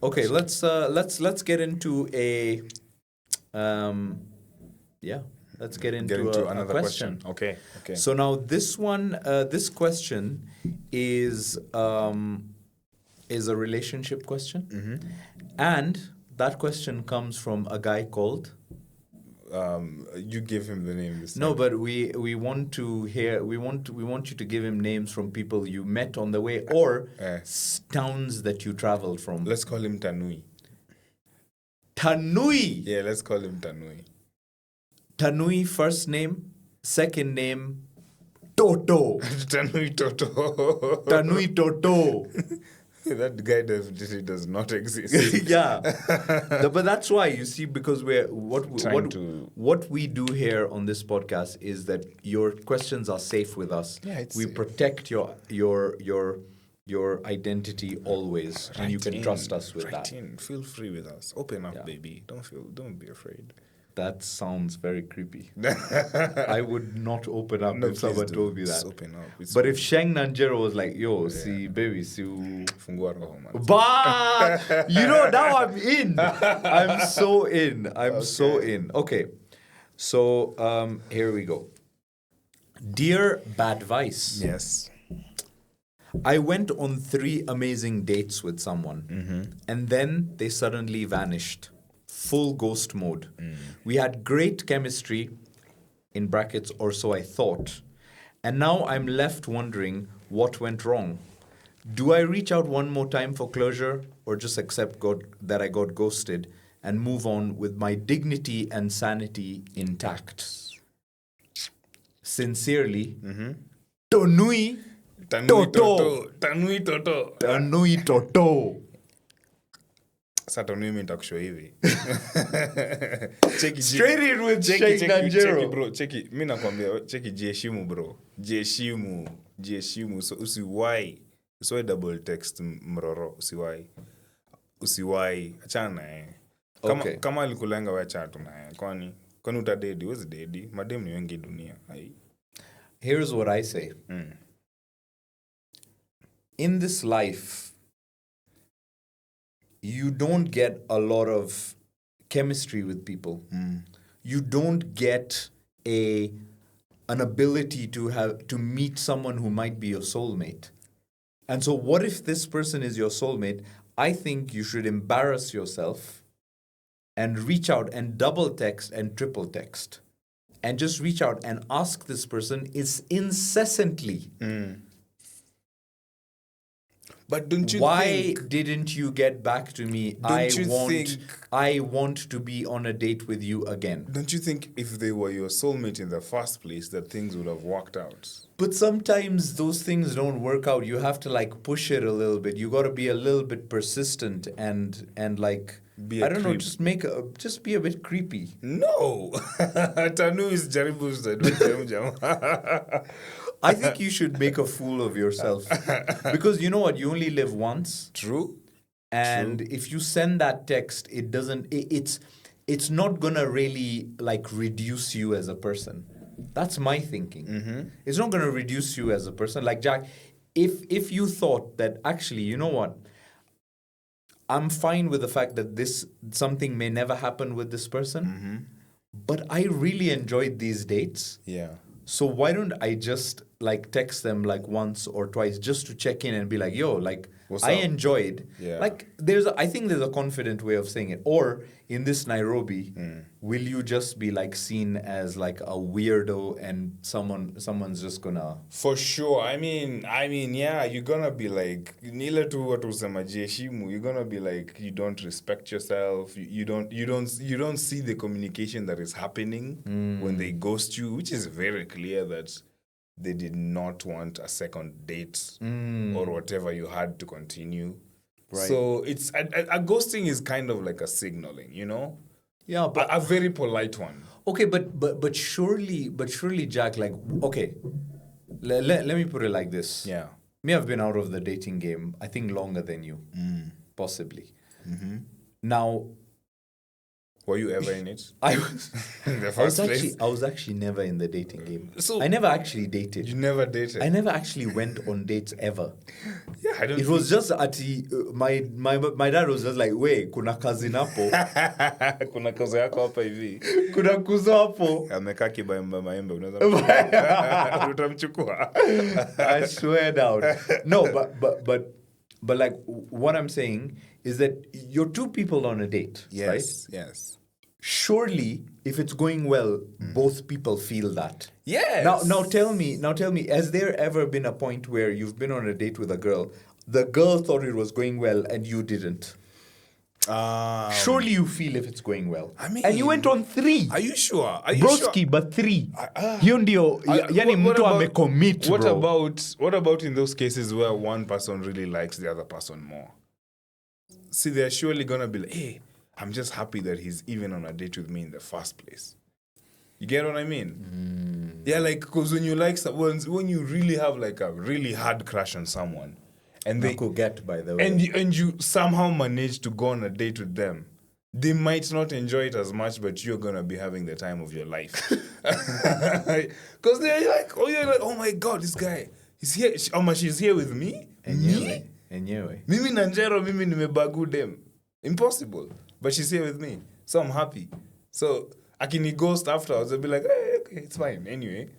Okay, let's get into a yeah, let's get into a another question. Okay. So now this one, this question is a relationship question, and that question comes from a guy called. You give him the name this No, time. but we want to hear we want you to give him names from people you met on the way or towns that you traveled from. Let's call him Tanui. Tanui. Yeah, let's call him Tanui. Tanui first name, second name Toto. Tanui Toto. Tanui Toto. That guy definitely does not exist. Yeah. But that's why you see, because what we do here on this podcast is that your questions are safe with us. Yeah, it's we safe. protect your identity always, and you can trust us with that. Feel free with us. Open up, Yeah. baby. Don't be afraid. That sounds very creepy. I would not open up No, if someone please do. told me Just that. open up. It's But cool. if Sheng Nanjero was like, yo, see, baby, see, Fungua roho, man. but you know, now I'm in. I'm so in. I'm so in. Okay. So here we go. Dear Bad Vice. Yes. I went on 3 amazing dates with someone, and then they suddenly vanished. Full ghost mode. We had great chemistry, in brackets, or so I thought. And now I'm left wondering what went wrong. Do I reach out one more time for closure, or just accept that I got ghosted and move on with my dignity and sanity intact? Sincerely, Tonui Toto. Tanui Toto. Tanui Toto. Sasa Tanui mimi nitakushow hivi. Cheki Straight in with Sheikh Nanjero. Cheki bro, cheki. Mimi nakwambia cheki jiheshimu bro. Jiheshimu. So usiwahi double text mroro, usiwahi. Achana naye. Kama alikulenga wewe acha tu naye. Kwani utadedi, huwezi dedi. Madem ni wengi dunia. Hai. Here's what I say. In this life, you don't get a lot of chemistry with people. You don't get an ability to meet someone who might be your soulmate. And so what if this person is your soulmate? I think you should embarrass yourself and reach out and double text and triple text. And just reach out and ask this person incessantly. But don't you Why think... didn't you get back to me? I want to be on a date with you again. Don't you think if they were your soulmate in the first place, that things would have worked out? But sometimes those things don't work out. You have to like push it a little bit. You got to be a little bit persistent and like Be a I don't know, creep. just be a bit creepy. No. Tanu is jaribu jamaa. I think you should make a fool of yourself. Because you know what? You only live once. True. And if you send that text, it's not gonna really like reduce you as a person. That's my thinking. It's not gonna reduce you as a person. Like Jack, if you thought that actually, you know what? I'm fine with the fact that something may never happen with this person, but I really enjoyed these dates. Yeah. So why don't I just like text them like once or twice just to check in and be like, yo, like What's I up? enjoyed. Yeah. Like I think there's a confident way of saying it. Or in this Nairobi, will you just be like seen as like a weirdo and someone's just gonna... For sure. I mean, yeah, you're gonna be like, nile tu watu usema jiheshimu. You're gonna be like, you don't respect yourself. You don't see the communication that is happening when they ghost you, which is very clear that they did not want a second date or whatever you had to continue. Right. So it's a ghosting is kind of like a signaling, you know? Yeah, but A very polite one. okay, but surely, Jack, like, okay, let me put it like this. Yeah. Me, I've been out of the dating game, I think, longer than you, possibly. Now, Were you ever in it? I was, In the first place? I was actually never in the dating game. So- I never actually dated. You never dated? I never actually went on dates ever. Yeah, I don't It was just at the, my dad was just like, wait, kuna kazi napo, kuna koza yako hapa hivi. kuna kuzo hapo. Amekaa kibaemba maembe, unaweza utamchukua. I swear down. No, but like what I'm saying is that you're two people on a date, right? Yes. Surely, if it's going well, both people feel that. Yes. Now tell me, has there ever been a point where you've been on a date with a girl, the girl thought it was going well and you didn't? Surely you feel if it's going well. I mean, and you went on 3. Are you sure? Are you Broski, sure? but 3. Hiyo ndio, yani mtu amecommit, what bro. what about in those cases where one person really likes the other person more? See, they're surely gonna be like, hey, I'm just happy that he's even on a date with me in the first place. You get what I mean? Yeah, like, because when you like someone, when you really have like a really hard crush on someone, and they could get, by the way. and you somehow manage to go on a date with them, they might not enjoy it as much, but you're gonna be having the time of your life. Because they're like, oh my God, this guy, he's here. She's here with me. Me? Enyewe. Mimi Nanjero, mimi nimebagu dem. Impossible. But she's here with me. So I'm happy. So akini ghost afterwards, I'll be like, hey, okay, it's fine. Anyway.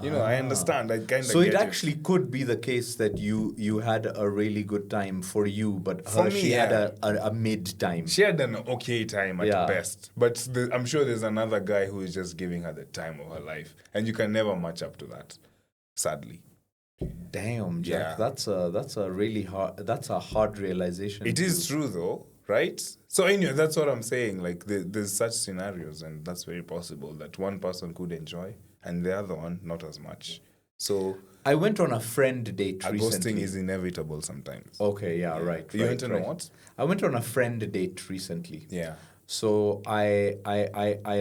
You know, I understand. I kind of So it actually could be the case that you had a really good time for you, but For her, me, she yeah. had a mid time. She had an okay time at Yeah. best. But I'm sure there's another guy who is just giving her the time of her life. And you can never match up to that, sadly. Damn, Jack, Yeah. that's a really hard realization. It is true, though, right? So anyway, that's what I'm saying. Like, there's such scenarios, and that's very possible that one person could enjoy and the other one not as much. So I went on a friend date a recently. ghosting is inevitable sometimes. Okay, yeah, right. You right, went on a right. what? I went on a friend date recently. Yeah. So I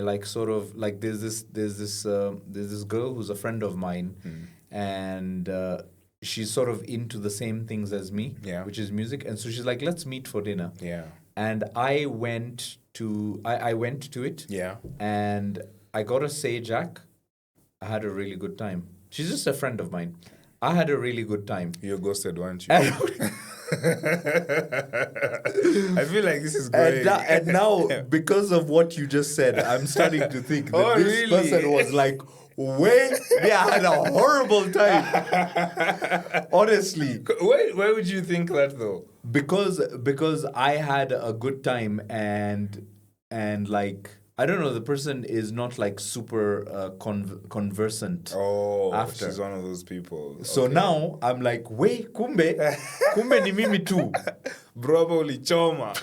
like sort of like there's this girl who's a friend of mine, and she's sort of into the same things as me, Yeah. which is music. And so she's like, let's meet for dinner. Yeah. And I went to it. Yeah. And I gotta say, Jack, I had a really good time. She's just a friend of mine. I had a really good time. You're ghosted, weren't you? I feel like this is great. And now, because of what you just said, I'm starting to think that Oh, this really? person was like, wait, yeah, I had a horrible time. Honestly. Why would you think that, though? Because I had a good time and like, I don't know, the person is not like super conversant. Oh, After. she's one of those people. So Okay. now I'm like, wait, kumbe ni mimi too. Bro, ulichoma.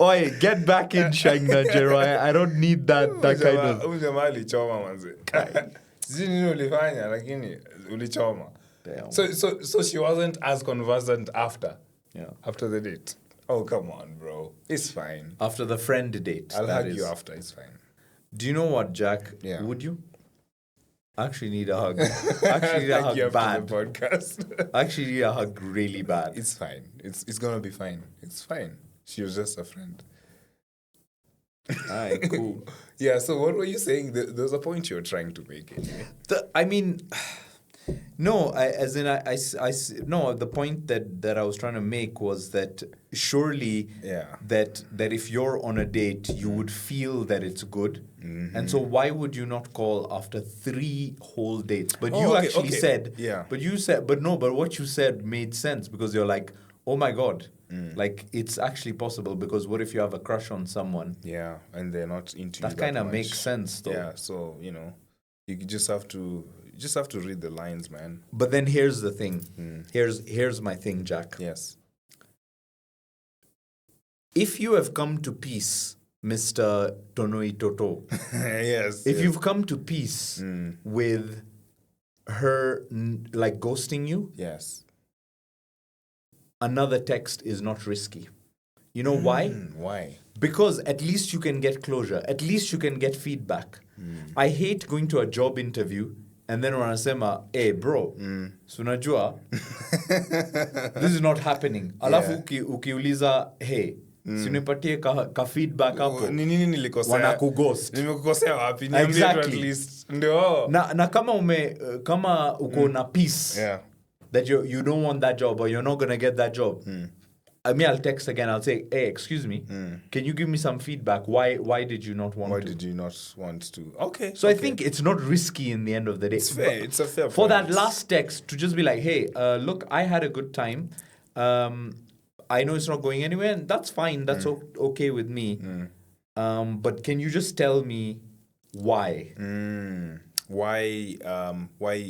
Oi, get back in Shang Nanjero. I don't need that kind of. Huyu jamaa alichoma manze. Sijui nini ulifanya lakini ulichoma. Damn. So she wasn't as conversant after Yeah. the date. Oh, come on, bro. It's fine. After the friend date. I'll that hug is. you after. It's fine. Do you know what, Jack? Yeah. Would you? I actually need a hug. I actually need a Thank you hug after bad. the podcast. I actually need a hug really bad. It's fine. It's gonna be fine. It's fine. She was just a friend. Alright, cool. Yeah, so what were you saying? There was a point you were trying to make. I mean, no, no. The point that I was trying to make was that surely, Yeah. that if you're on a date, you would feel that it's good, and so why would you not call after 3 whole dates? But you okay, actually okay. said, Yeah. but what you said made sense because you're like, oh my God, like it's actually possible because what if you have a crush on someone? Yeah, and they're not into you That kind of much. makes sense, though. Yeah, so you just have to read the lines, man. But then here's the thing. Here's my thing, Jack. Yes. If you have come to peace, Mr. Tonoi Toto, Yes. if you've come to peace with her like ghosting you, Yes. another text is not risky. You know why? Why? Because at least you can get closure. At least you can get feedback. I hate going to a job interview and then wanasema, hey bro, sunajua, this is not happening. Alafu ukiuliza, hey, sinipatie ka feedback hapo. Ni nini nilikosea? Wanakughost. Nimekukosea wapi? Niambie tu at least. Ndio. Na kama uko na peace that you don't want that job or you're not gonna get that job. I'll text again. I'll say, hey, excuse me, can you give me some feedback? Why did you not want to? Why did you not want to? Okay. So I think it's not risky in the end of the day. It's fair. It's a fair For point. that last text to just be like, hey, look, I had a good time. I know it's not going anywhere, and that's fine. That's okay with me. But can you just tell me why? Why?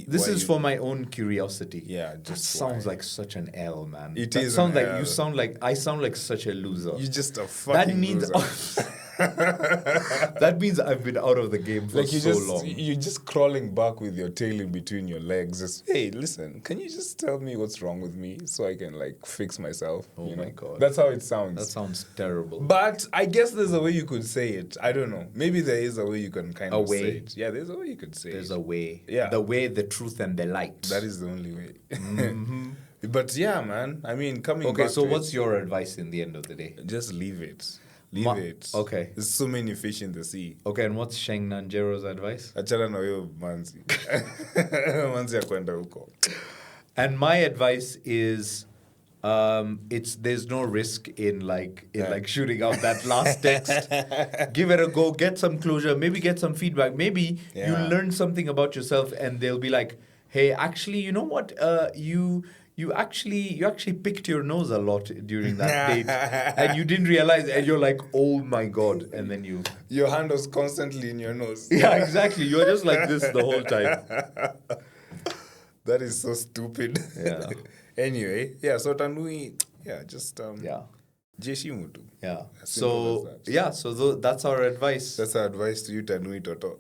This is for my own curiosity. Yeah, that sounds like such an L, man. It that is sounds an like L. you sound like I sound like such a loser. You're just a fucking loser. That means I've been out of the game for long. You're just crawling back with your tail in between your legs. Just, hey, listen, can you just tell me what's wrong with me so I can like fix myself? Oh my God. That's how it sounds. That sounds terrible. But I guess there's a way you could say it. I don't know. Maybe there is a way you can kind of say it. Yeah, there's a way you could say There's it. a way. Yeah. The way, the truth, and the light. That is the only way. But yeah, man. I mean, coming back. Okay, so to what's it, your advice in the end of the day? just leave it. Leave it. Okay. There's so many fish in the sea. Okay, and what's Sheng Nanjero's advice? Achana na huyo manzi. Manzi ya kwenda huko. And my advice is, there's no risk in shooting out that last text. Give it a go. Get some closure. Maybe get some feedback. Maybe you learn something about yourself, and they'll be like, "Hey, actually, you know what? You actually picked your nose a lot during that date, and you didn't realize, and you're like, oh my God," and then your hand was constantly in your nose. Yeah, exactly. You're just like this the whole time. That is so stupid. Yeah. Anyway, yeah. So Tanui, just Jeshimu tu. Yeah. As simple as that. So that's our advice. That's our advice to you, Tanui Toto.